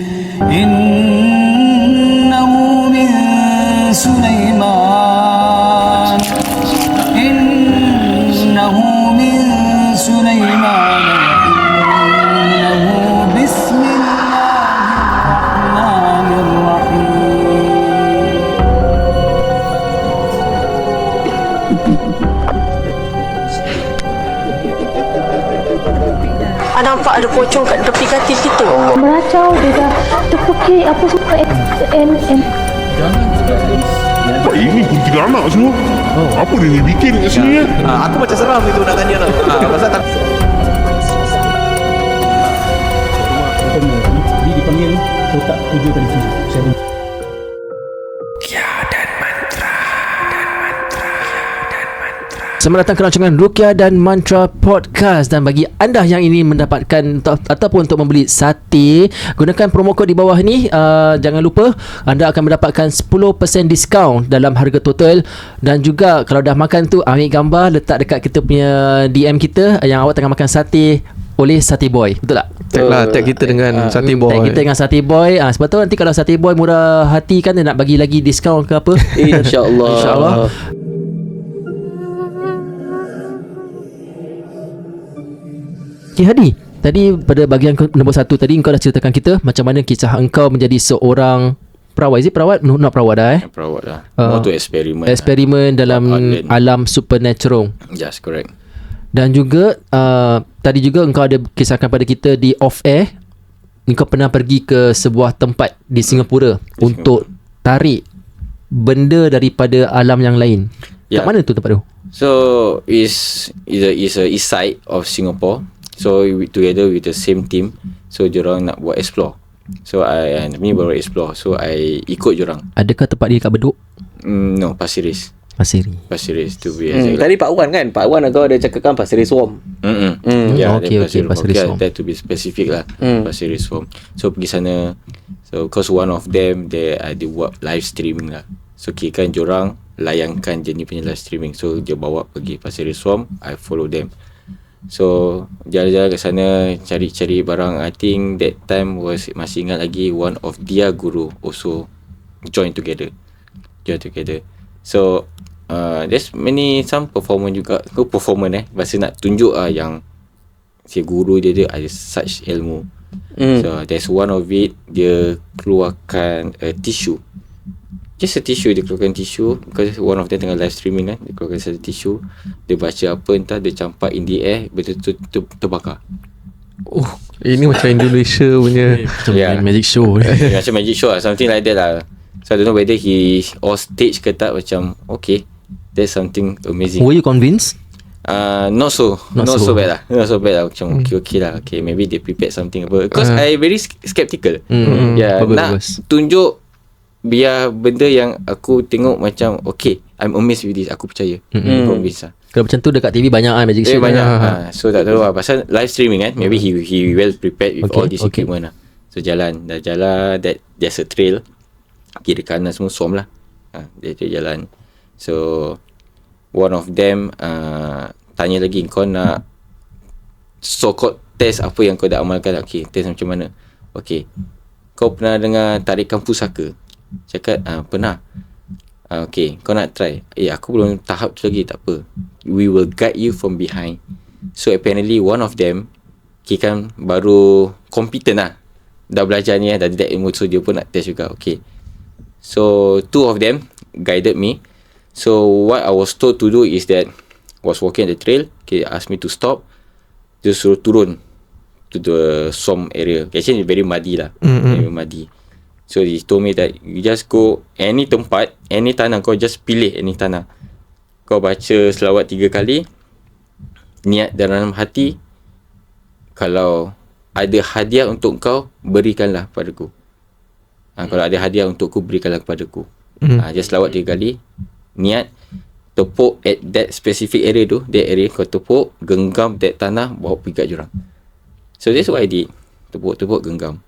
Innahu min Sulaiman. Innahu min Sulaiman. Innahu bismillahirrahmanirrahim. Nampak ada pocong kat tepi katil kita. Meracau, dia dah terpekik apa semua and Nampak ini kuntilanak semua. Apa dia ni bikin kat sini Aku macam seram itu nak tanya lah. Pasal tak Dia dipanggil kotak 7 kali 7. Selamat datang ke rancangan Ruqyah dan Mantra Podcast. Dan bagi anda yang ingin mendapatkan ataupun untuk membeli sate, gunakan promo kod di bawah ni. Jangan lupa anda akan mendapatkan 10% diskaun dalam harga total. Dan juga kalau dah makan tu, ambil gambar letak dekat kita punya DM kita yang awak tengah makan sate oleh Sate Boy. Betul tak? tag kita dengan Sate Boy. Tag kita dengan Sate Boy. Sebab tu nanti kalau Sate Boy murah hati kan, dia nak bagi lagi diskaun ke apa. InsyaAllah. InsyaAllah. Okay, Hadi, tadi pada bahagian nombor 1 tadi engkau dah ceritakan kita macam mana kisah engkau menjadi seorang perawat. Is it perawat? No, not perawat dah Perawat lah. More to eksperimen. Eksperimen dalam alam supernatural. Yes, correct. Dan juga tadi juga engkau ada kisahkan pada kita di off air, engkau pernah pergi ke sebuah tempat di Singapura untuk tarik benda daripada alam yang lain. Kat mana tu tempat tu? So is a east side of Singapore. So we together with the same team. So diorang nak buat explore. So ni baru explore. So I ikut diorang. Adakah tempat dia kat Bedok? No, Pasir Ris to be exact. Tadi Pak Wan kan, Pak Wan agak ada cakapkan Pasir Ris Swarm. Yeah, Okay, Pasir Ris Swarm. That to be specific lah. Pasir Ris Swarm. So pergi sana. So cause one of them they buat live streaming lah. So kira kan diorang layankan je ni punya live streaming. So dia bawa pergi Pasir Ris Swarm, I follow them. So jalan-jalan ke sana, cari-cari barang. I think that time was, masih ingat lagi, one of their guru also join together. So there's some performance juga. Masa nak tunjuk yang si guru dia ada such ilmu. So there's one of it, dia keluarkan a tissue. Just a tissue, dia keluarkan tissue. Because one of them tengah live streaming kan, dia keluarkan satu tissue. Dia baca apa entah, dia campak in the air, betul-betul terbakar. Oh, ini macam Indonesia punya Magic show. Macam magic show lah, something like that lah. So I don't know whether he or stage ke tak. Macam okay, that's something amazing. Were you convinced? Not so bad lah. Macam okay lah. Okay, maybe they prepared something apa. Because I very skeptical. Bagus. Tunjuk biar benda yang aku tengok macam okay, I'm amazed with this, aku percaya. Convince lah. Kalau macam tu dekat TV banyak magic show. Banyak. So tak tahu lah, pasal live streaming kan, maybe he well prepared with all this equipment lah. So dah jalan, there's a trail, kiri kanan semua swarm lah. Dia jalan. So one of them tanya lagi, kau nak so-called test apa yang kau dah amalkan. Okay, test macam mana? Okay, kau pernah dengar tarikan pusaka? Cakap pernah. Okay, kau nak try? Aku belum tahap tu lagi. Tak apa, we will guide you from behind. So apparently one of them kan baru competent lah, dah belajar ni dah ada ilmu. So dia pun nak test juga. Okay, so two of them guided me. So what I was told to do is that, was walking at the trail, okay, asked me to stop. Dia suruh turun to the swamp area. Actually very muddy lah. Very muddy. So he told me that you just go any tempat, any tanah, kau just pilih any tanah. Kau baca selawat 3 kali, niat dalam hati, kalau ada hadiah untuk kau, berikanlah padaku. Kalau ada hadiah untukku, berikanlah kepadaku. Just selawat 3 kali, niat, tepuk at that specific area tu, that area kau tepuk, genggam that tanah, bawa pergi kat jurang. So that's what I did. Tepuk, genggam.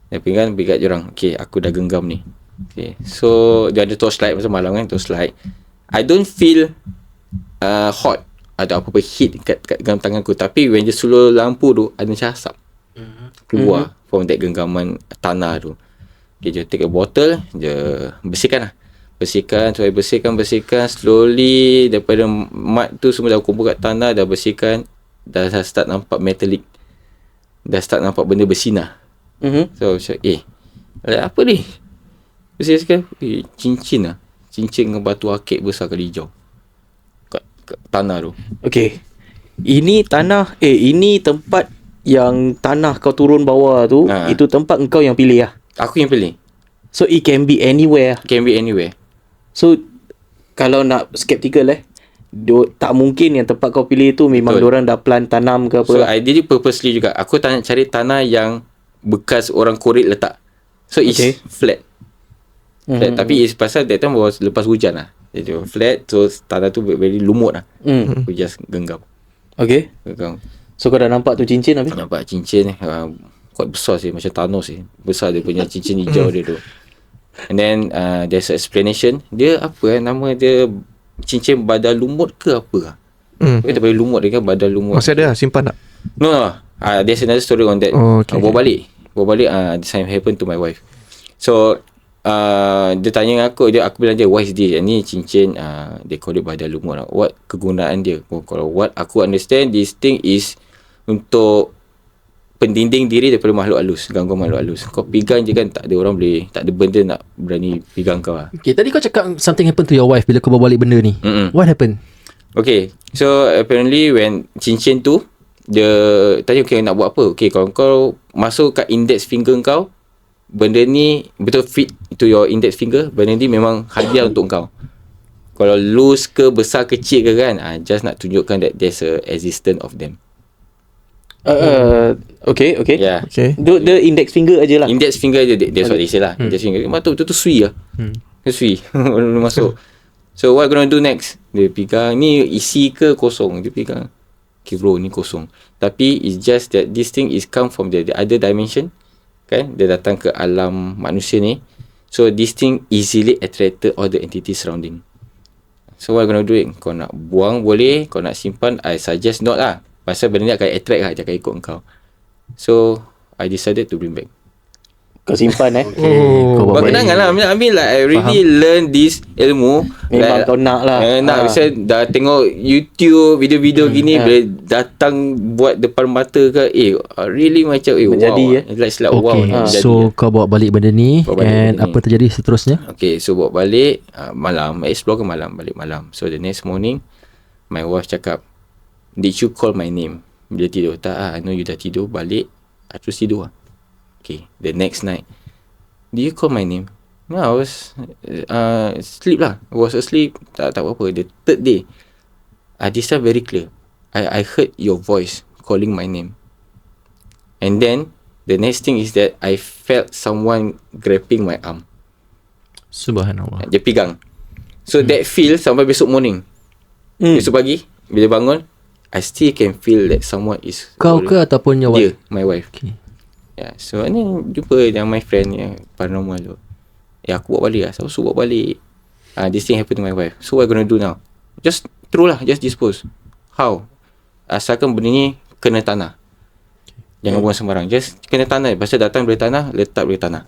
Dan pergi kat jurang. Okay, aku dah genggam ni. Okay, so dia ada torchlight, masa malam kan, torchlight. I don't feel hot atau apa-apa heat kat tanganku. Tapi when dia suluh lampu tu, ada macam asap keluar from that genggaman tanah tu. Okay, dia take a bottle, dia bersihkan lah. Bersihkan slowly daripada mud tu semua dah kumpul kat tanah, dah bersihkan, dah start nampak metallic, dah start nampak benda bersinar. So macam apa ni? Bersihkan cincin dengan batu akik besar kali hijau kat tanah tu. Okay, ini tanah ini tempat yang tanah kau turun bawah tu, itu tempat engkau yang pilih lah. Aku yang pilih. So it can be anywhere. Can be anywhere. So kalau nak skeptical tak mungkin yang tempat kau pilih tu memang diorang dah plant tanam ke apa. So I did it purposely juga. Aku tak nak cari tanah yang bekas orang korek letak. So it's flat. Flat. Tapi it's pasal that time was lepas hujan lah. Jadi flat. So tanah tu very lumut lah. Aku just genggam. Okay. Genggam. So kau dah nampak tu cincin habis? Nampak cincin quite besar sih. Macam Thanos sih. Besar dia punya cincin hijau dia tu. And then there's an explanation. Dia apa nama dia, cincin badal lumut ke apa? Kita boleh lumut dia kan, badal lumut. Masih ada lah, simpan tak? No. There's another story on that. Bawa balik this time happened to my wife. So dia tanya dengan aku bilang dia, what is this? Ni cincin they call it badal lumut. What kegunaan dia? Kalau what aku understand, this thing is untuk pendinding diri daripada makhluk halus, gangguan makhluk halus. Kau pegang je kan, tak ada orang boleh, tak ada benda nak berani pegang kau lah. Okay, tadi kau cakap something happened to your wife bila kau bawa balik benda ni. What happened? Okay, so apparently when cincin tu, dia tanya okay nak buat apa. Okay, kalau kau masuk kat index finger kau, benda ni betul fit to your index finger, benda ni memang hadiah untuk kau. Kalau loose ke, besar kecil ke kan, just nak tunjukkan that there's a existence of them. Okay. Yeah. Okay. The index finger aje lah. Index finger je, that's what they say lah. Index finger. Betul sui lah. Sui. Masuk. So what gonna do next? Dia pegang, ni isi ke kosong? Dia pegang. Okay bro, ni kosong. Tapi it's just that this thing is come from the other dimension. Kan? Dia datang ke alam manusia ni. So this thing easily attracted all the entities surrounding. So what gonna do it? Kau nak buang boleh, kau nak simpan, I suggest not lah. Pasal benda ni akan attract lah, dia akan ikut kau. So I decided to bring back. Kau simpan Buat kenangan lah. I mean like I really learn this ilmu. Memang kau nak lah. Nak misal dah tengok YouTube video-video gini, bila datang buat depan mata ke, really macam menjadi wow. Like selap wow. So kau bawa balik benda ni, and apa terjadi seterusnya? Okay, so bawa balik malam, explore ke malam, balik malam. So the next morning, my wife cakap, did you call my name? Bila tidur, tak I know you dah tidur, balik I terus tidur lah. Okay, the next night, did you call my name? No, I was sleep lah. I was asleep. Tak apa-apa. The third day, this time very clear. I heard your voice calling my name. And then the next thing is that I felt someone grabbing my arm. Subhanallah. Dia pegang. So that feel sampai besok morning. Besok pagi bila bangun, I still can feel that someone is Kau ke ataupun your wife? Dia, my wife. Okay. Yeah, so ni jumpa dengan my friend yang paranormal tu. Aku bawa balik lah. So bawa balik. This thing happened to my wife. So what I gonna do now? Just throw lah. Just dispose. How? Asalkan benda ni kena tanah. Jangan buang sembarang. Just kena tanah. Pasal datang dari tanah, letak dari tanah.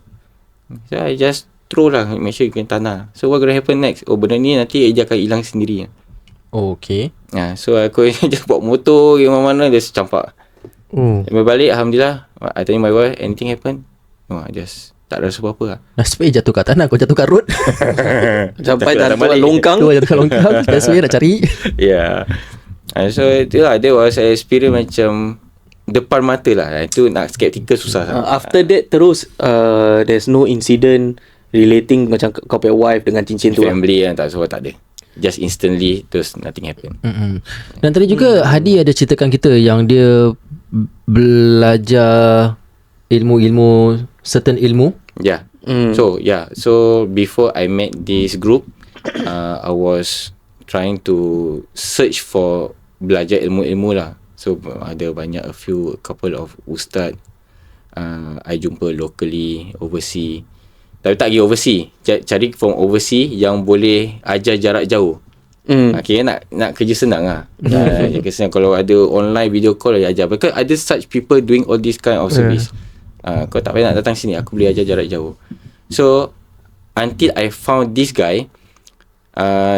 So I just throw lah. Make sure kena tanah. So what gonna happen next? Benda ni nanti dia akan hilang sendiri. Okay. So aku just bawa motor ke mana-mana, just campak. Sampai balik, Alhamdulillah, I tanya my wife, anything happen? No, I just tak rasa apa-apa lah. Nasib jatuh kat tanah, kau jatuh kat road. Sampai jatuh kat longkang. Jatuh kat longkang. Nasib nak cari. Yeah. So itulah, dia was experience macam depan mata lah. Itu nak skeptical susah. After that terus there's no incident relating macam kau punya wife dengan cincin tu. Family tak sebab tak ada. Just instantly, terus nothing happen. Dan tadi juga Hadi ada ceritakan kita yang dia belajar ilmu-ilmu, certain ilmu. Yeah. So before I met this group, I was trying to search for belajar ilmu-ilmu lah. So ada banyak a couple of ustaz I jumpa locally, overseas. Tapi tak pergi overseas, cari from overseas yang boleh ajar jarak jauh. Okay, nak kerja senang lah. Kerja senang. Kalau ada online video call, ajar. Because ada such people doing all this kind of service. Kau tak payah nak datang sini, aku boleh ajar jarak jauh. So until I found this guy,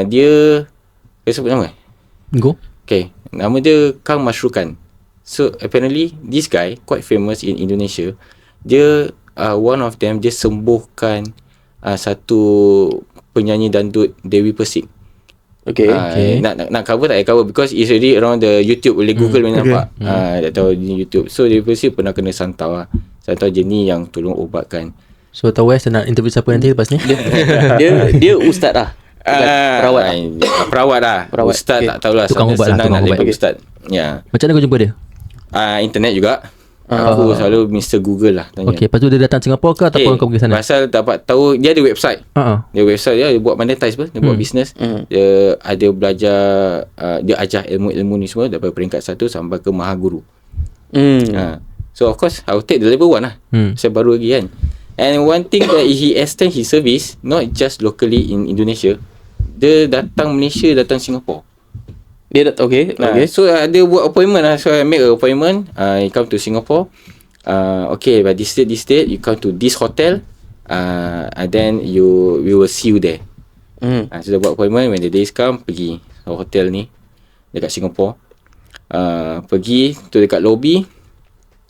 dia sebut nama. Go. Okay, nama dia Kang Mashrukan. So apparently this guy quite famous in Indonesia. Dia one of them, dia sembuhkan satu penyanyi dandut Dewi Persik. Okay. Nak cover tak cover because it's already around the YouTube, boleh Google boleh nampak. Tak tahu di YouTube. So Dewi Persik pernah kena santau lah. Santau je ni yang tolong ubatkan. So tahu saya nak interview siapa nanti lepas ni? Dia ustaz lah. Perawat lah. Ustaz tak tahulah. Tukang ubat lah, senang nak tukang lepas ubat. ustaz. Ya. Macam mana kau jumpa dia? Internet juga. Aku selalu Mr. Google lah tanya. Okay, lepas tu dia datang Singapura ke ataupun kau pergi sana? Pasal dapat tahu dia ada website. Dia website dia buat monetize pun, dia buat business. Dia ada belajar, dia ajar ilmu-ilmu ni semua daripada peringkat 1 sampai ke maha guru. So of course I will take the level 1 lah. Saya baru lagi kan. And one thing that he extend his service not just locally in Indonesia. Dia datang Malaysia, datang Singapore. Dia dah okay. So dia buat appointment lah. So I make an appointment. You come to Singapore. Okay, by this date you come to this hotel. And then we will see you there. So dia buat appointment. When the days come, pergi hotel ni dekat Singapore. Pergi tu dekat lobby,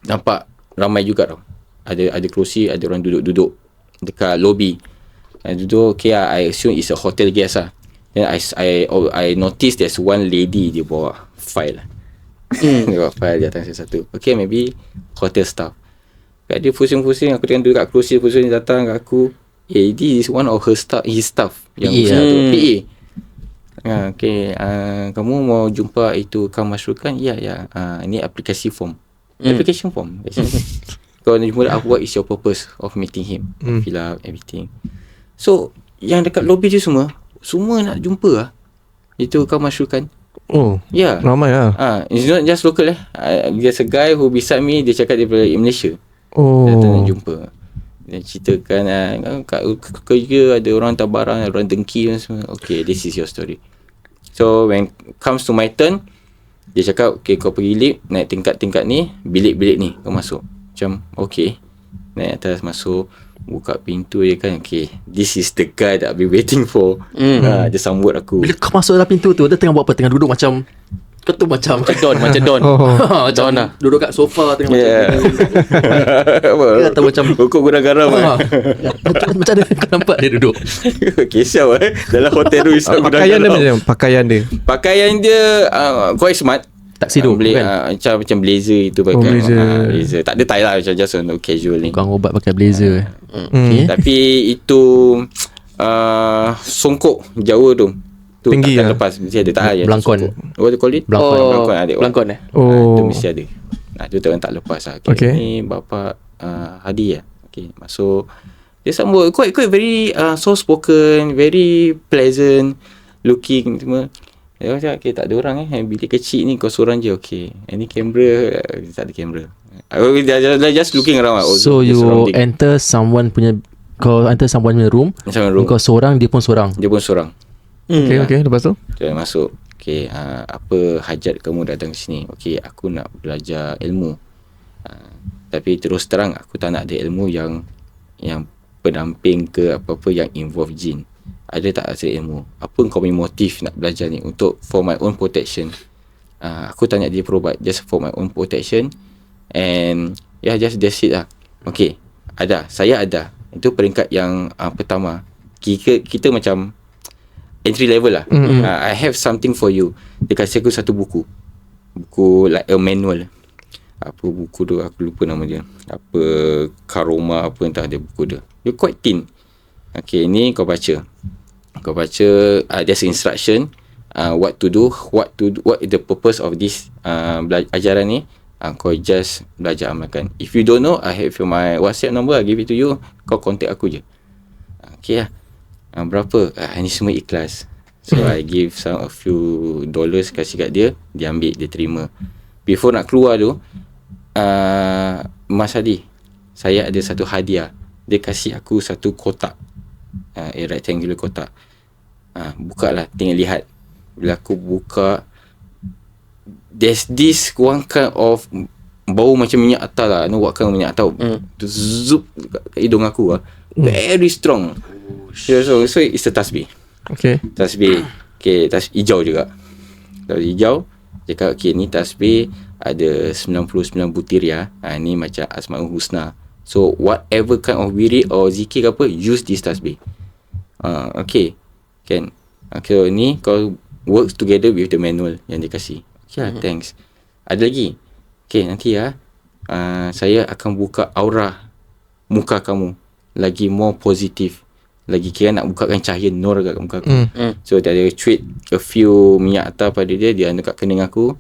nampak ramai juga tau. Ada kerusi, ada orang duduk dekat lobby. Duduk, okay lah, I assume it's a hotel guest lah. Then I noticed there's one lady, dia bawa file. Dia bawa file di atas satu. Okay, maybe hotel staff. Dia pusing-pusing, aku tengok duduk kat kerusi, pusing datang kat aku. This is one of his staff. Yang PA. Okay, kamu mau jumpa itu Kang Mashrukan? Ya. Ini aplikasi form. Application form. Kau nak jumpa, what is your purpose of meeting him? Fill up everything. So, yang dekat lobby tu semua nak jumpa lah. Itu Kang Mashrukan. Ramai lah. It's not just local there's a guy who beside me, dia cakap dia dari Malaysia. Dia nak jumpa. Dia ceritakan kat kerja ada orang hantar barang, ada orang dengki dan semua. Okay, this is your story. So when comes to my turn, dia cakap, okay, kau pergi lift, naik tingkat-tingkat ni, bilik-bilik ni kau masuk. Macam okay, naik atas masuk, buka pintu dia kan. Okay, this is the guy that I've been waiting for. Dia sambut aku. Bila kau masuk dalam pintu tu, dia tengah buat apa? Tengah duduk macam kau tu macam Don. Macam lah. duduk kat sofa tengah macam atau macam pokok gudang garam. Macam mana kau nampak dia duduk? Kisah dalam hotel tu. Pakaian dia Pakaian dia quite smart. Tuxedo kan? Macam blazer itu pakai. Blazer. Tak ada tie lah, macam just casual ni. Tukang ubat pakai blazer. Tapi itu songkok Jawa tu tinggi takkan lepas, mesti ada tak ada Belangkon. What do you call it? Belangkon ada. Belangkon Itu mesti ada. Itu tak lepas lah. Okay. Ni bapa Hadi lah. Okay, masuk. Dia sambut quite very soft spoken, very pleasant looking semua. Dia macam okay, tak ada orang bilik kecil ni kau seorang je. Okay, ini kamera, tak ada kamera. They're just looking around. So you enter someone punya room. Kau seorang, dia pun seorang. Okay, lepas tu dia masuk. Okay, apa hajat kamu datang ke sini? Okay, aku nak belajar ilmu. Tapi terus terang aku tak nak ada ilmu yang pendamping ke apa-apa yang involve jin. Ada tak asal ilmu? Apa kau punya motif nak belajar ni? Untuk for my own protection. Aku tanya dia berubat just for my own protection. And just that's it lah. Okay, saya ada. Itu peringkat yang pertama. Kita macam entry level lah. I have something for you. Dia kasih aku satu buku like a manual. Apa buku tu aku lupa nama dia. Apa Karoma apa entah dia buku dia. Dia quite thin. Okay, ni kau baca. There's instruction what to do, what is the purpose of this ajaran ni. Kau just belajar amalkan. If you don't know, I have my WhatsApp number, I give it to you. Kau contact aku je. Okay lah. Berapa? Ini semua ikhlas. So I give a few dollars kasih kat dia. Dia ambil, dia terima. Before nak keluar tu, Mas Hadi, saya ada satu hadiah. Dia kasih aku satu kotak, rectangular kotak. Buka lah, tengok lihat. Bila aku buka, there's this one kind of bau macam minyak atar lah. What kind of minyak atar. Zup kat hidung aku lah. Very strong. So it's a tasbih. Okay. Tasbih. Okay, hijau juga. Kalau hijau, cakap okay, ni tasbih ada 99 butir ya. Ni macam Asmaul Husna. So whatever kind of wirid or zikir ke apa, use this tasbih. Okay. Kan. So ni kau works together with the manual yang dia kasih. Okay lah, thanks. Ada lagi. Okay, nanti saya akan buka aura muka kamu lagi more positif. Lagi kira nak bukakan cahaya nur kat muka aku. So dia ada treat a few minyak atar pada dia dekat kening aku.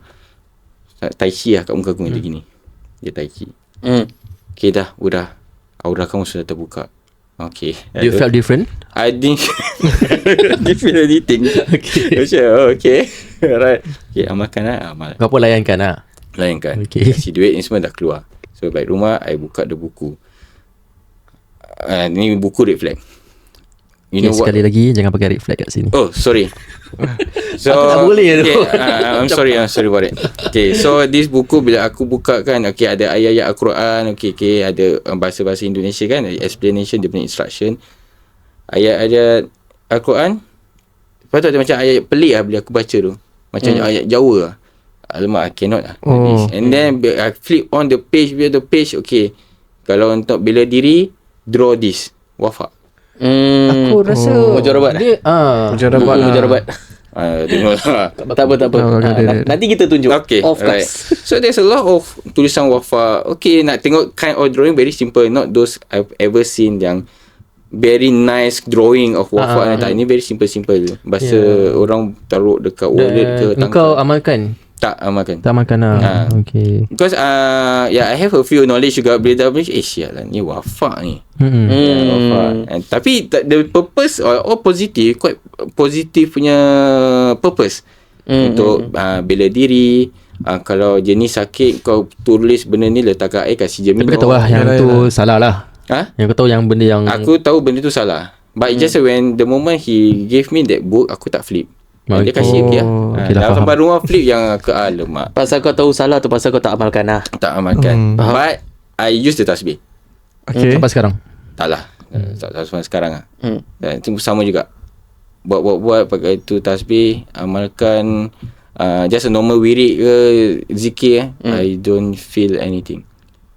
Tai chi lah kat muka aku macam gini. Dia tai chi. Okay dah, udah. Aura kamu sudah terbuka. Okay. You felt different? I didn't feel anything. Okay. Okay. Alright. Okay, amalkan lah. Kau pun layankan lah. Layankan. Okay. Si duit ni semua dah keluar. So balik rumah, I buka the buku. Ni buku red flag. You know sekali lagi jangan pakai red flag kat sini. Oh, sorry. So aku tak boleh tu. I'm sorry about it. Okay, so this buku bila aku buka kan, okay, ada ayat-ayat Al-Quran, okay, ada bahasa-bahasa Indonesia kan, explanation, dia punya instruction. Ayat-ayat Al-Quran. Lepas tu ada macam ayat pelik lah bila aku baca tu. Macam ayat Jawa lah. Alamak, I cannot lah. And then I flip on the page, okay. Kalau untuk bela diri, draw this. Wafak. Aku rasa Mujarabat dia Mujarabat. Tengok lah. Tak apa. Nanti kita tunjuk. Okay, Of right. course. So there's a lot of tulisan wafak. Okay, nak tengok kind of drawing very simple. Not those I've ever seen yang very nice drawing of wafak. Tak, ini very simple. Bahasa orang taruh dekat wallet ke tangkap. Engkau amalkan? Tak amalkan. Tak amalkan lah. Okay. Because I have a few knowledge juga. Bila dah beli, sial lah, ni wafak ni. Wafak. Tapi the purpose all positive, quite positive punya purpose. Untuk bela diri. Kalau jenis sakit, kau tulis benda ni, letak kat air, kasih je minum. Tapi kau tahu lah yang tu salah lah. Yang kau tahu yang benda yang aku tahu benda tu salah. But just when the moment he gave me that book, aku tak flip. Dia kasih okay lah. Sampai rumah flip yang ke alamak. Pasal kau tahu salah tu, pasal kau tak amalkan lah. Tak amalkan. But I use the tasbih. Okay. Sampai sekarang? Tak lah. Sampai sekarang lah. Dan itu sama juga. Buat pakai tu tasbih. Amalkan just a normal wirid ke zikir. I don't feel anything.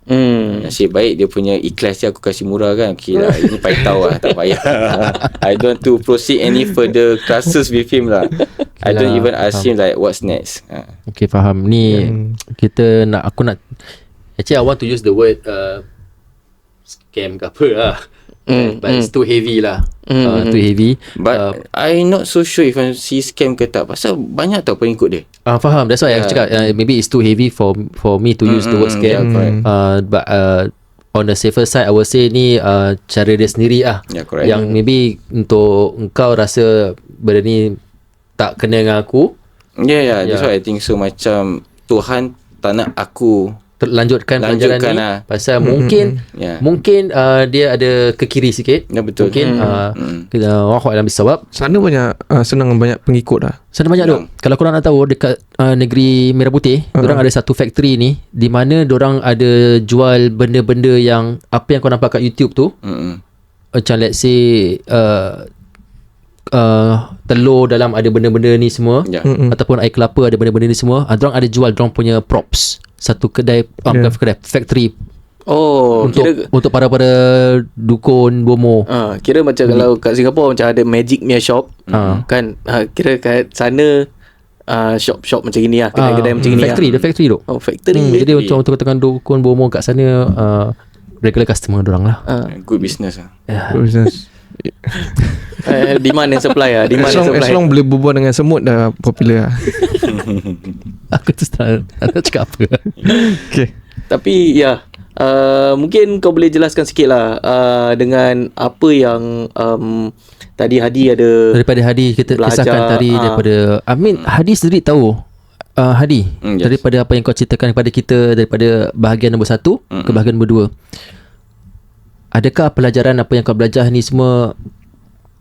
Nasib baik dia punya ikhlas dia aku kasih murah kan. Okay lah, ini paitau lah, tak payah. I don't want to proceed any further classes with him lah. I don't even ask him like what's next. Okay, faham. Ni kita nak, aku nak, actually I want to use the word scam ke apa lah. But it's too heavy lah. Too heavy. But I not so sure if I see scam ke tak. Pasal banyak tau pengikut dia. Faham. That's why I cakap maybe it's too heavy for me to use the word scam. But on the safer side, I will say ni cara dia sendiri lah. Yang maybe untuk engkau rasa benda ni tak kena dengan aku. That's why I think so. Macam Tuhan tak nak aku lanjutkan pelajaran ni lah. Pasal mungkin dia ada ke kiri sikit. Betul. Mungkin wallahu a'lam bissawab. Sana banyak senang banyak pengikut lah. Sana banyak tu. Kalau korang nak tahu, dekat negeri Merah Putih, dorang ada satu factory ni di mana dorang ada jual benda-benda yang apa yang kau nampak kat YouTube tu. Macam let's say telur dalam ada benda-benda ni semua, ataupun air kelapa ada benda-benda ni semua. Dorang ada jual dorang punya props. Satu kedai, bukan kedai, factory. Untuk para dukun bomo. Kira macam kalau kat Singapura macam ada Magic Mia Shop, kan, kira kat sana shop-shop macam gini lah, kedai-kedai macam gini factory, lah. The factory tu. Factory. Jadi untuk dukun bomo kat sana, regular customer dorang lah. Good business lah. Good business. Demand and supply lah. As long boleh berbual dengan semut dah popular lah. Aku tu tak cakap apa. Okay. Tapi mungkin kau boleh jelaskan sikit lah dengan apa yang tadi Hadi ada. Daripada Hadi kita kisahkan tadi, daripada Hadi sendiri tahu. Hadi, daripada apa yang kau ceritakan kepada kita, daripada bahagian nombor 1 ke bahagian nombor 2, adakah pelajaran apa yang kau belajar ni semua,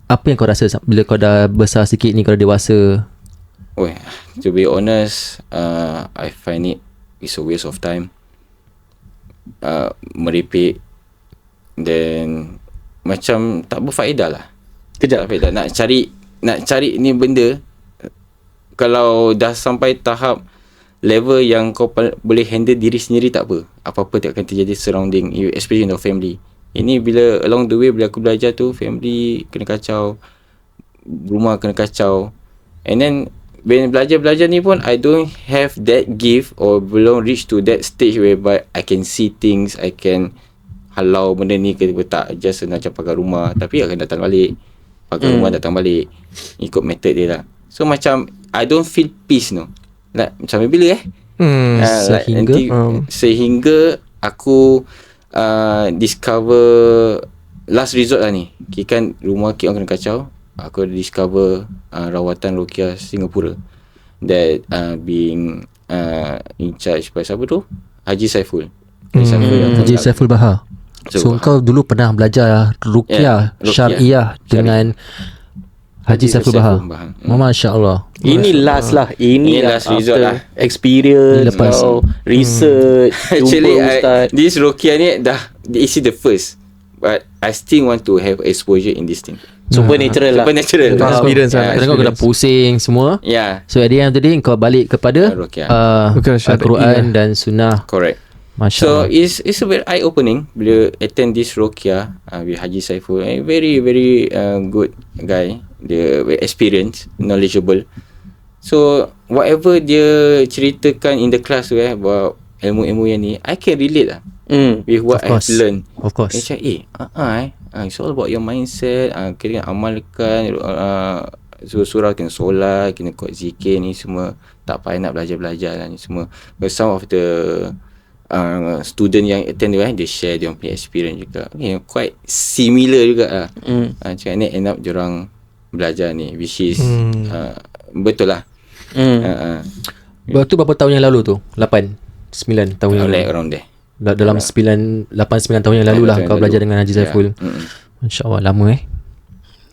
apa yang kau rasa bila kau dah besar sikit ni, kau dah dewasa? To be honest, I find it's a waste of time. meripik, then macam tak berfaedah lah. Kejap. Tak berfaedah. Nak cari ni benda, kalau dah sampai tahap level yang kau boleh handle diri sendiri, tak apa. Apa-apa tak akan terjadi surrounding you, especially in your family. Ini bila along the way, bila aku belajar tu, family kena kacau, rumah kena kacau. And then when belajar ni pun, I don't have that gift or belum reach to that stage whereby I can see things, I can halau benda ni ke tak, just macam pagar rumah, tapi akan datang balik, pagar rumah datang balik, ikut method dia lah. So macam I don't feel peace, no. Like, macam bila sehingga aku discover last resort lah ni, kan rumah kita orang kena kacau. Aku discover rawatan Ruqyah Singapura that being in charge by siapa tu? Haji Saiful. Haji Saiful Bahar. So kau dulu pernah belajar Ruqyah Syariah dengan Haji Saiful Bahar. Masya Allah. Ini last lah. Ini last resort lah. Experience, lepas research, actually jumpa ustaz. this Ruqyah ni this is the first, but I still want to have exposure in this thing. Supernatural lah. Supernatural. Experience lah. Kadang kau kena pusing semua. Yeah. So at the end of the day, kau balik kepada Al-Quran dan Sunnah. Correct. Masya So Allah. it's a very eye opening bila attend this Ruqyah with Haji Saiful. Very very good guy. Dia very experienced, knowledgeable. So whatever dia ceritakan in the class tu about ilmu-ilmu yang ni, I can relate lah with what I've learned. Of course. Macam it's all about your mindset. Kena amalkan surah, kena solat, kena kuat zikir ni semua. Tak payah nak belajar-belajar lah ni semua. But some of the student yang attend tu dia share dia punya experience juga. Quite similar juga lah. Macam ni end up diorang belajar ni, which is betul lah. Waktu berapa tahun yang lalu tu? 8, 9 tahun yang lalu. Like around there. Dalam 8-9 tahun yang lalu lah kau belajar dengan Haji Saiful. Masya Allah, lama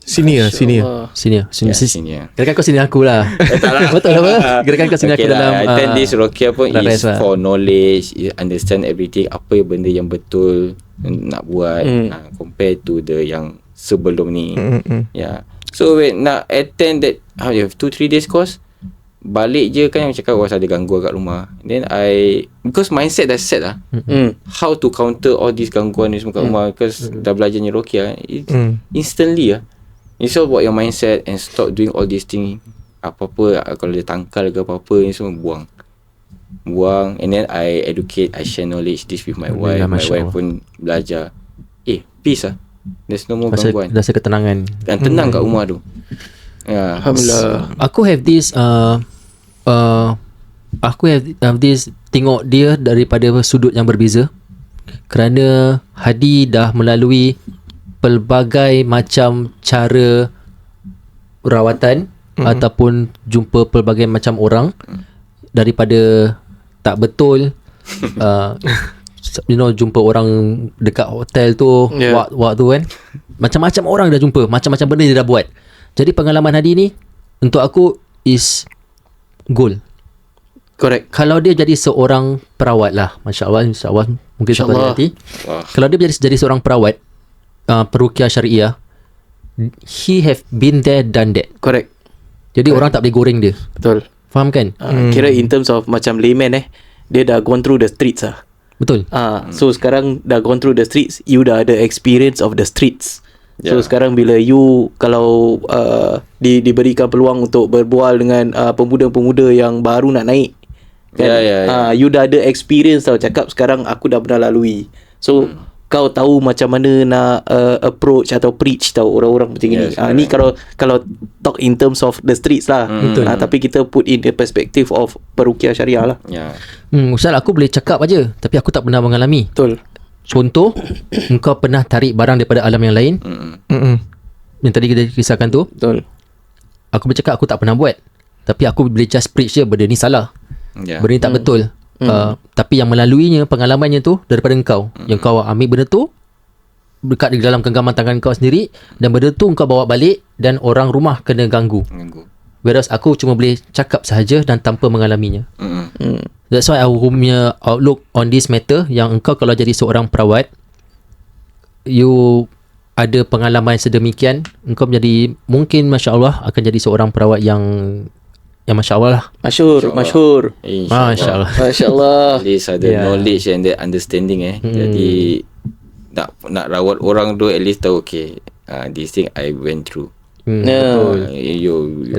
Senior. Senior. Senior. Kira-kira kau senior aku lah. Betul apa? Kira-kira kau senior aku dalam attend this Ruqyah pun is lah. for knowledge, understand everything, apa benda yang betul nak buat, compare to the yang sebelum ni. Yeah. So when nak attend that, you have 2-3 days course, balik je kan yang cakap ada gangguan kat rumah. Then because mindset dah set lah, how to counter all these gangguan ni semua kat rumah, because dah belajar ni Ruqyah, instantly lah. It's all about your mindset and stop doing all these things. Apa-apa, kalau dia tangkal ke apa-apa ni semua buang. And then I educate, I share knowledge this with my wife. My wife pun belajar. Peace lah. There's no more gangguan. Rasa ketenangan. Dan tenang kat rumah tu. Alhamdulillah. Aku have this tengok dia daripada sudut yang berbeza, kerana Hadi dah melalui pelbagai macam cara rawatan ataupun jumpa pelbagai macam orang, daripada tak betul jumpa orang dekat hotel tu, waktu kan, macam-macam orang dah jumpa, macam-macam benda dia dah buat. Jadi pengalaman Hadi ni untuk aku is gold. Correct. Kalau dia jadi seorang perawat lah, Masya Allah, insyaAllah, mungkin satu hari nanti, kalau dia jadi seorang perawat Ruqyah Syariah, he have been there, done that. Correct. Jadi orang tak boleh goreng dia. Betul. Faham kan? Kira in terms of macam layman dia dah gone through the streets lah. Betul. So sekarang dah gone through the streets, you dah ada experience of the streets. So sekarang bila you kalau diberikan peluang untuk berbual dengan pemuda-pemuda yang baru nak naik kan, you dah ada experience tau, cakap sekarang aku dah pernah lalui. So kau tahu macam mana nak approach atau preach tau orang-orang macam ni. Ni kalau talk in terms of the streets lah. Tapi kita put in the perspective of Ruqyah Syariah lah. Ustaz, aku boleh cakap aja, tapi aku tak pernah mengalami. Betul. Contoh, engkau pernah tarik barang daripada alam yang lain, yang tadi kita kisahkan tu. Betul. Aku bercakap aku tak pernah buat, tapi aku boleh just preach je benda ni salah, benda ni tak betul. Tapi yang melaluinya, pengalamannya tu daripada engkau, yang kau ambil benda tu dekat di dalam genggaman tangan kau sendiri, dan benda tu engkau bawa balik dan orang rumah kena ganggu. Whereas aku cuma boleh cakap sahaja dan tanpa mengalaminya. Mm-mm. That's why aku punya outlook on this matter, yang engkau kalau jadi seorang perawat, you ada pengalaman sedemikian, engkau menjadi, mungkin Masya Allah akan jadi seorang perawat yang Masya Allah lah. Masyhur. Masya Allah. Masya Allah. At least ada knowledge and the understanding Jadi nak rawat orang tu at least tahu okay, this thing I went through.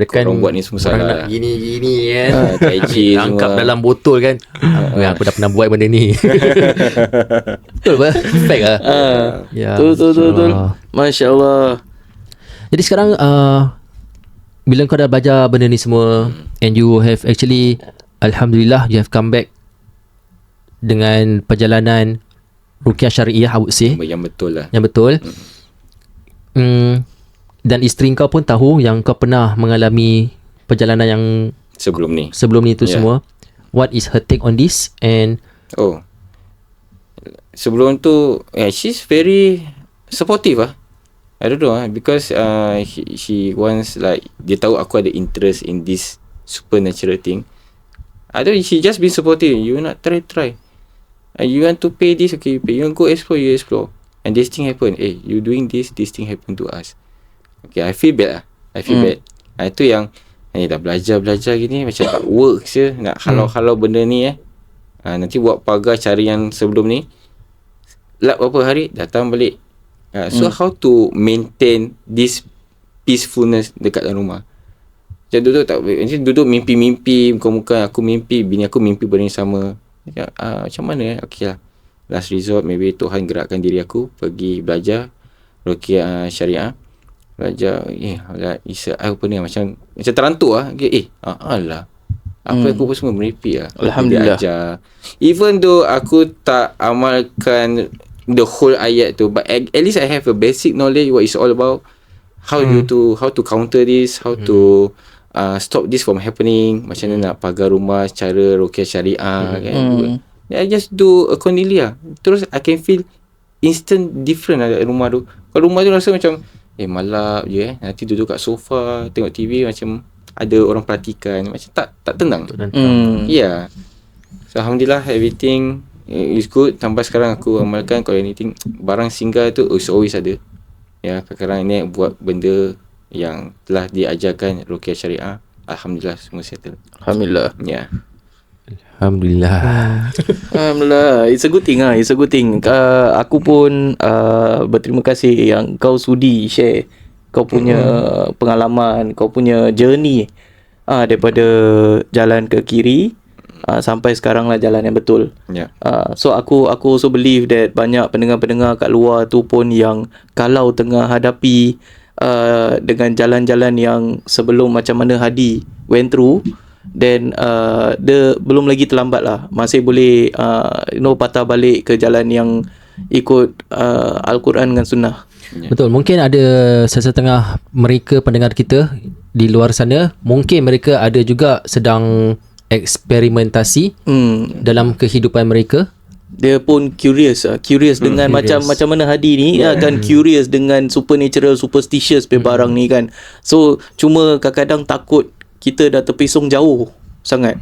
Korang buat ni semua salah. Gini kan. Tai chi Angkat semua. dalam botol kan. Aku dah pernah buat benda ni. Betul apa? Fact lah. Ya, Betul. Masya Allah. Jadi sekarang bila kau dah belajar benda ni semua, and you have actually, Alhamdulillah, you have come back dengan perjalanan Ruqyah Syariah, I would say, Yang betul lah. yang betul. Dan isteri kau pun tahu yang kau pernah mengalami perjalanan yang Sebelum ni tu semua. What is her take on this? And sebelum tu she's very supportive I don't know because she wants, like, dia tahu aku ada interest in this supernatural thing. I don't, she just been supportive. You nak try. You want to pay this, okay, you pay. You want go explore, you explore. And this thing happen. You doing this thing happen to us. Okay, I feel bad bad. Itu yang dah belajar gini macam tak work je. Nak halau benda ni nanti buat pagar cari yang sebelum ni. Lap berapa hari datang balik. So how to maintain this peacefulness dekat dalam rumah? Macam duduk mimpi-mimpi, muka-muka aku mimpi, bini aku mimpi benda yang sama. Macam mana okay lah. Last resort maybe Tuhan gerakkan diri aku pergi belajar Ruqyah Syariah. Belajar apa ni macam terantuk alah apa aku pun semua meripi Alhamdulillah. Belajar. Even though aku tak amalkan the whole ayat tu, but at least I have a basic knowledge what it's all about, how to counter this, how to stop this from happening, macam mana nak pagar rumah cara Ruqyah Syariah kan. I just do accordingly terus I can feel instant different dalam rumah tu. Kalau rumah tu rasa macam malap je nanti duduk kat sofa tengok TV macam ada orang perhatikan, macam tak tenang. Yeah. So Alhamdulillah everything is good. Sampai sekarang aku amalkan, kalau anything barang singgah tu always ada. Kadang-kadang ni buat benda yang telah diajarkan Ruqyah Syariah. Alhamdulillah semua settle. Alhamdulillah. Alhamdulillah. It's a good thing It's a good thing. Aku pun berterima kasih yang kau sudi share kau punya pengalaman, kau punya journey daripada jalan ke kiri sampai sekarang lah jalan yang betul. So aku also believe that banyak pendengar-pendengar kat luar tu pun yang kalau tengah hadapi dengan jalan-jalan yang sebelum macam mana Hadi went through, then dia belum lagi terlambat lah, masih boleh patah balik ke jalan yang ikut Al-Quran dengan Sunnah. Betul. Mungkin ada sesetengah mereka pendengar kita di luar sana, mungkin mereka ada juga sedang eksperimentasi dalam kehidupan mereka. Dia pun curious dengan curious. macam mana Hadi ni kan curious dengan supernatural, superstitious barang ni kan. So cuma kadang-kadang takut kita dah terpesong jauh sangat.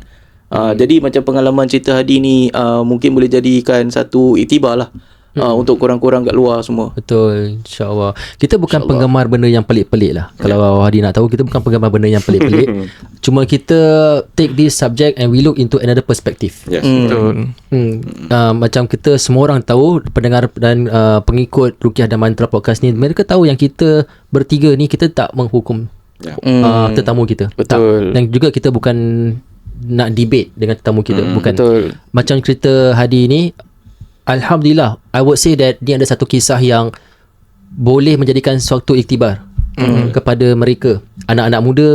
Jadi macam pengalaman cerita Hadi ni mungkin boleh jadikan satu iktibar lah untuk korang-korang kat luar semua. Betul, insyaAllah. Kita bukan penggemar benda yang pelik-pelik lah. Kalau Hadi nak tahu, kita bukan penggemar benda yang pelik-pelik. Cuma kita take this subject and we look into another perspective. Betul. Macam kita semua orang tahu, pendengar dan pengikut Ruqyah dan Mantra podcast ni, mereka tahu yang kita bertiga ni, kita tak menghukum tetamu kita. Betul. Tak. Dan juga kita bukan nak debate dengan tetamu kita. Bukan. Betul. Macam cerita Hadi ni, Alhamdulillah, I would say that dia ada satu kisah yang boleh menjadikan suatu iktibar kepada mereka, anak-anak muda,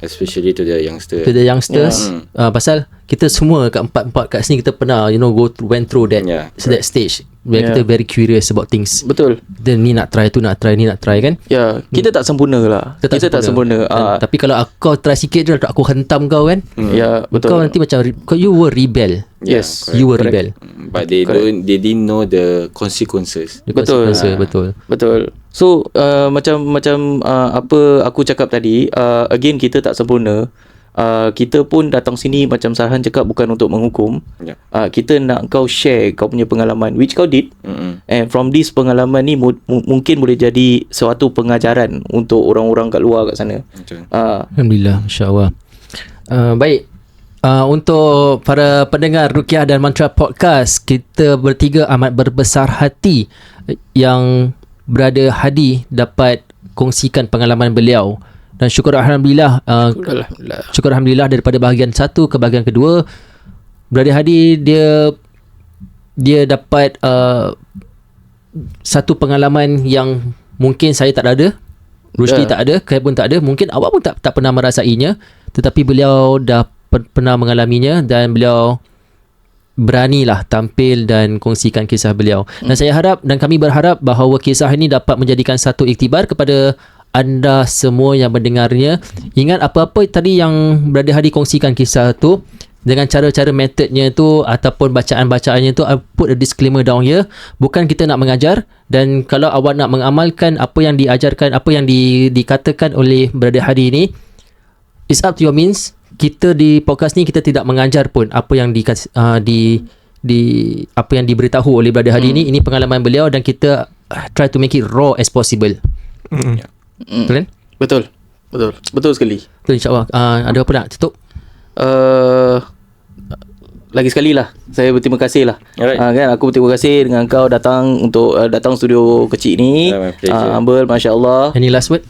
especially to the youngsters. Pasal kita semua kat empat kat sini kita pernah went through that that stage where kita very curious about things. Betul. Kita ni nak try kan. Ya, kita tak sempurna lah. Kita tak sempurna. Tapi kalau kau try sikit je aku hentam kau kan. Ya, betul. Kau nanti macam you were rebel. Yes, you were rebel. But they didn't know the consequences. Betul. So macam apa aku cakap tadi, again kita tak sempurna. Kita pun datang sini macam Sarhan cakap bukan untuk menghukum. Kita nak kau share kau punya pengalaman which kau did. And from this pengalaman ni mungkin boleh jadi suatu pengajaran untuk orang-orang kat luar kat sana. Alhamdulillah, insya-Allah. Baik. Untuk para pendengar Ruqyah dan Mantra Podcast, kita bertiga amat berbesar hati yang Brother Hadi dapat kongsikan pengalaman beliau. Dan syukur Alhamdulillah, syukur Alhamdulillah daripada bahagian 1 ke bahagian kedua, Brother Hadi dia dapat satu pengalaman yang mungkin saya tak ada, Rusdi tak ada, Kai pun tak ada, mungkin awak pun tak pernah merasainya, tetapi beliau dah pernah mengalaminya dan beliau beranilah tampil dan kongsikan kisah beliau. Dan saya harap dan kami berharap bahawa kisah ini dapat menjadikan satu iktibar kepada anda semua yang mendengarnya. Ingat apa-apa tadi yang Brother Hadi kongsikan kisah tu, dengan cara-cara metodnya tu ataupun bacaan-bacaannya tu, I put a disclaimer down here. Bukan kita nak mengajar, dan kalau awak nak mengamalkan apa yang diajarkan, apa yang dikatakan oleh Brother Hadi ni, it's up to your means. Kita di podcast ni kita tidak mengajar pun apa yang apa yang diberitahu oleh Brother Hadi ni. Ini pengalaman beliau dan kita try to make it raw as possible. Betul sekali. Betul, insyaAllah. Ada apa nak tutup? Lagi sekali lah saya berterima kasih lah. Kan, aku berterima kasih dengan kau datang untuk datang studio kecil ni. Humble, Masya Allah. Any last word?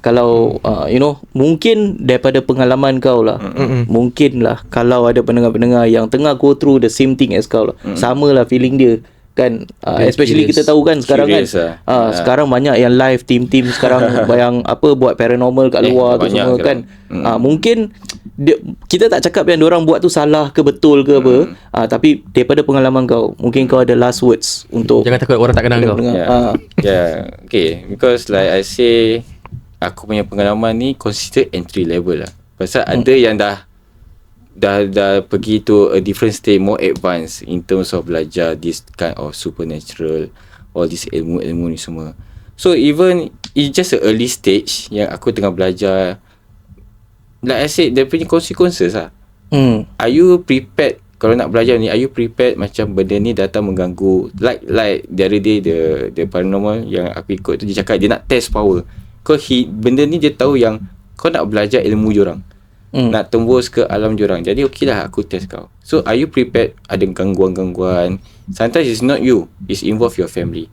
Kalau mungkin daripada pengalaman kau lah, mungkin lah kalau ada pendengar-pendengar yang tengah go through the same thing as kau lah, sama lah feeling dia kan, especially kita tahu kan sekarang kan sekarang banyak yang live team sekarang yang buat paranormal kat luar tu semua kan. Mungkin kita tak cakap yang diorang buat tu salah ke betul ke apa, tapi daripada pengalaman kau mungkin kau ada last words untuk jangan takut orang tak kenal kau. Okay, because like I say, aku punya pengalaman ni consider entry level lah. Pasal ada yang dah pergi to a different stage, more advanced in terms of belajar this kind of supernatural, all this ilmu ni semua. So even it's just a early stage yang aku tengah belajar, like I said, dia punya consequences lah. Are you prepared? Kalau nak belajar ni, are you prepared macam benda ni datang mengganggu, like the other day the paranormal yang aku ikut tu, dia cakap dia nak test power. Benda ni dia tahu yang kau nak belajar ilmu diorang, nak tembus ke alam diorang. Jadi okey lah, aku test kau. So are you prepared? Ada gangguan-gangguan. Sometimes it's not you, it's involve your family.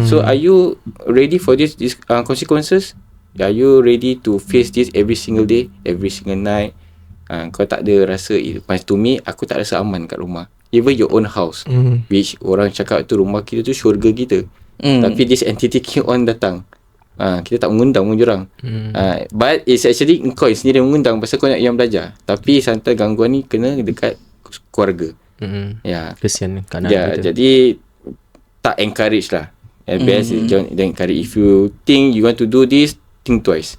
So are you ready for this consequences? Are you ready to face this every single day, every single night? Kau tak ada rasa, to me, aku tak rasa aman kat rumah. Even your own house, which orang cakap tu rumah kita tu syurga kita, tapi this entity keep on datang. Kita tak mengundang pun diorang. But it's actually kau sendiri mengundang pasal kau nak yang belajar. Tapi santai gangguan ni kena dekat keluarga. Kesian kanan kita. Jadi tak encourage lah. At best don't encourage. If you think you want to do this, think twice.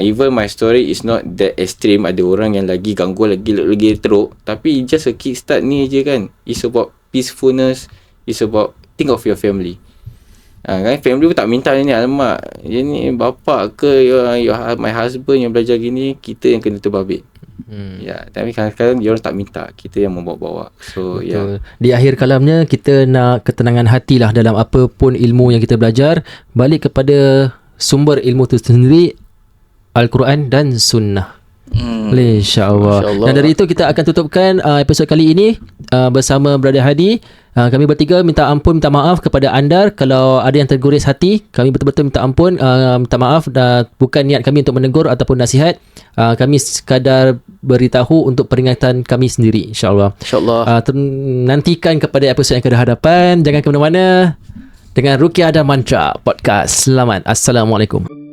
Even my story is not that extreme. Ada orang yang lagi gangguan, lagi teruk, tapi just a kickstart ni je kan. It's about peacefulness. It's about think of your family. Kan family pun tak minta ni, alamak ni bapak ke my husband yang belajar gini, kita yang kena terbabit. Tapi kadang-kadang dia orang tak minta, kita yang membawa-bawa. So di akhir kalamnya kita nak ketenangan hati lah dalam apa pun ilmu yang kita belajar, balik kepada sumber ilmu itu sendiri, Al-Quran dan Sunnah. InsyaAllah. Dan dari itu kita akan tutupkan episod kali ini bersama Brother Hadi. Kami bertiga minta ampun, minta maaf kepada anda kalau ada yang terguris hati. Kami betul-betul minta ampun, minta maaf, dan bukan niat kami untuk menegur ataupun nasihat. Kami sekadar beritahu untuk peringatan kami sendiri, insyaAllah. Nantikan kepada episod yang akan hadapan. Jangan ke mana-mana. Dengan Ruqyah dan Mantra Podcast. Selamat. Assalamualaikum.